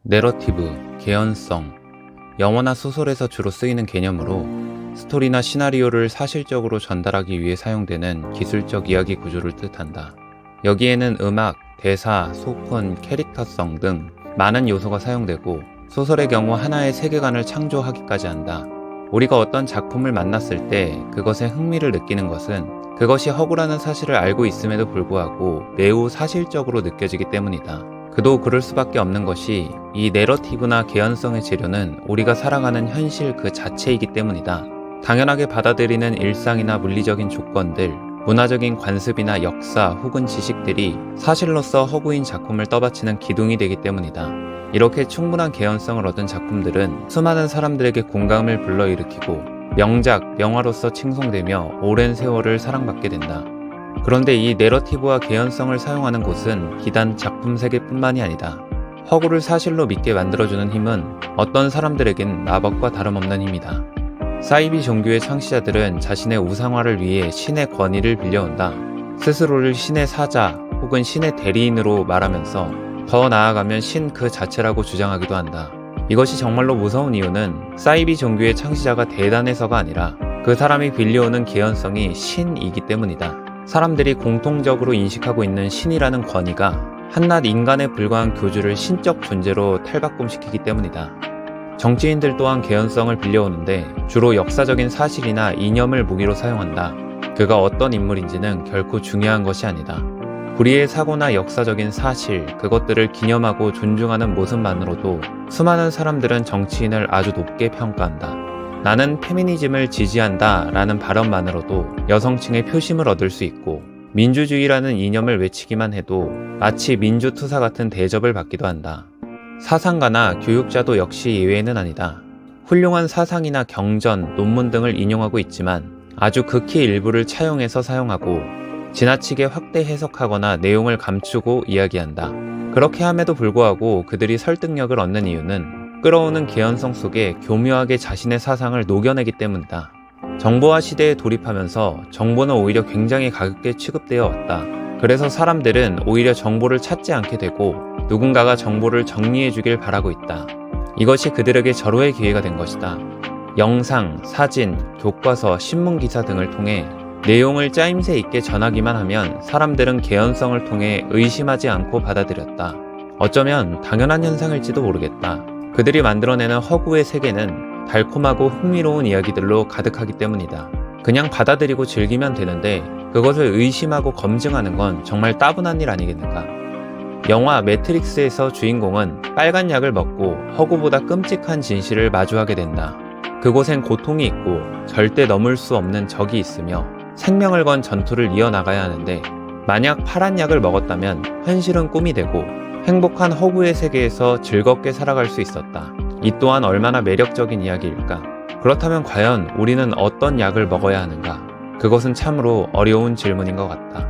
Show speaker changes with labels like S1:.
S1: 내러티브, 개연성, 영화나 소설에서 주로 쓰이는 개념으로 스토리나 시나리오를 사실적으로 전달하기 위해 사용되는 기술적 이야기 구조를 뜻한다. 여기에는 음악, 대사, 소품, 캐릭터성 등 많은 요소가 사용되고 소설의 경우 하나의 세계관을 창조하기까지 한다. 우리가 어떤 작품을 만났을 때 그것에 흥미를 느끼는 것은 그것이 허구라는 사실을 알고 있음에도 불구하고 매우 사실적으로 느껴지기 때문이다. 그도 그럴 수밖에 없는 것이 이 내러티브나 개연성의 재료는 우리가 살아가는 현실 그 자체이기 때문이다. 당연하게 받아들이는 일상이나 물리적인 조건들, 문화적인 관습이나 역사 혹은 지식들이 사실로서 허구인 작품을 떠받치는 기둥이 되기 때문이다. 이렇게 충분한 개연성을 얻은 작품들은 수많은 사람들에게 공감을 불러일으키고 명작, 명화로서 칭송되며 오랜 세월을 사랑받게 된다. 그런데 이 내러티브와 개연성을 사용하는 곳은 비단 작품 세계뿐만이 아니다. 허구를 사실로 믿게 만들어주는 힘은 어떤 사람들에겐 마법과 다름없는 힘이다. 사이비 종교의 창시자들은 자신의 우상화를 위해 신의 권위를 빌려온다. 스스로를 신의 사자 혹은 신의 대리인으로 말하면서 더 나아가면 신 그 자체라고 주장하기도 한다. 이것이 정말로 무서운 이유는 사이비 종교의 창시자가 대단해서가 아니라 그 사람이 빌려오는 개연성이 신이기 때문이다. 사람들이 공통적으로 인식하고 있는 신이라는 권위가 한낱 인간에 불과한 교주를 신적 존재로 탈바꿈시키기 때문이다. 정치인들 또한 개연성을 빌려오는데 주로 역사적인 사실이나 이념을 무기로 사용한다. 그가 어떤 인물인지는 결코 중요한 것이 아니다. 불의의 사고나 역사적인 사실, 그것들을 기념하고 존중하는 모습만으로도 수많은 사람들은 정치인을 아주 높게 평가한다. 나는 페미니즘을 지지한다 라는 발언만으로도 여성층의 표심을 얻을 수 있고 민주주의라는 이념을 외치기만 해도 마치 민주투사 같은 대접을 받기도 한다. 사상가나 교육자도 역시 예외는 아니다. 훌륭한 사상이나 경전, 논문 등을 인용하고 있지만 아주 극히 일부를 차용해서 사용하고 지나치게 확대 해석하거나 내용을 감추고 이야기한다. 그렇게 함에도 불구하고 그들이 설득력을 얻는 이유는 끌어오는 개연성 속에 교묘하게 자신의 사상을 녹여내기 때문이다. 정보화 시대에 돌입하면서 정보는 오히려 굉장히 가볍게 취급되어 왔다. 그래서 사람들은 오히려 정보를 찾지 않게 되고 누군가가 정보를 정리해 주길 바라고 있다. 이것이 그들에게 절호의 기회가 된 것이다. 영상, 사진, 교과서, 신문기사 등을 통해 내용을 짜임새 있게 전하기만 하면 사람들은 개연성을 통해 의심하지 않고 받아들였다. 어쩌면 당연한 현상일지도 모르겠다. 그들이 만들어내는 허구의 세계는 달콤하고 흥미로운 이야기들로 가득하기 때문이다. 그냥 받아들이고 즐기면 되는데 그것을 의심하고 검증하는 건 정말 따분한 일 아니겠는가? 영화 매트릭스에서 주인공은 빨간 약을 먹고 허구보다 끔찍한 진실을 마주하게 된다. 그곳엔 고통이 있고 절대 넘을 수 없는 적이 있으며 생명을 건 전투를 이어나가야 하는데 만약 파란 약을 먹었다면 현실은 꿈이 되고 행복한 허구의 세계에서 즐겁게 살아갈 수 있었다. 이 또한 얼마나 매력적인 이야기일까? 그렇다면 과연 우리는 어떤 약을 먹어야 하는가? 그것은 참으로 어려운 질문인 것 같다.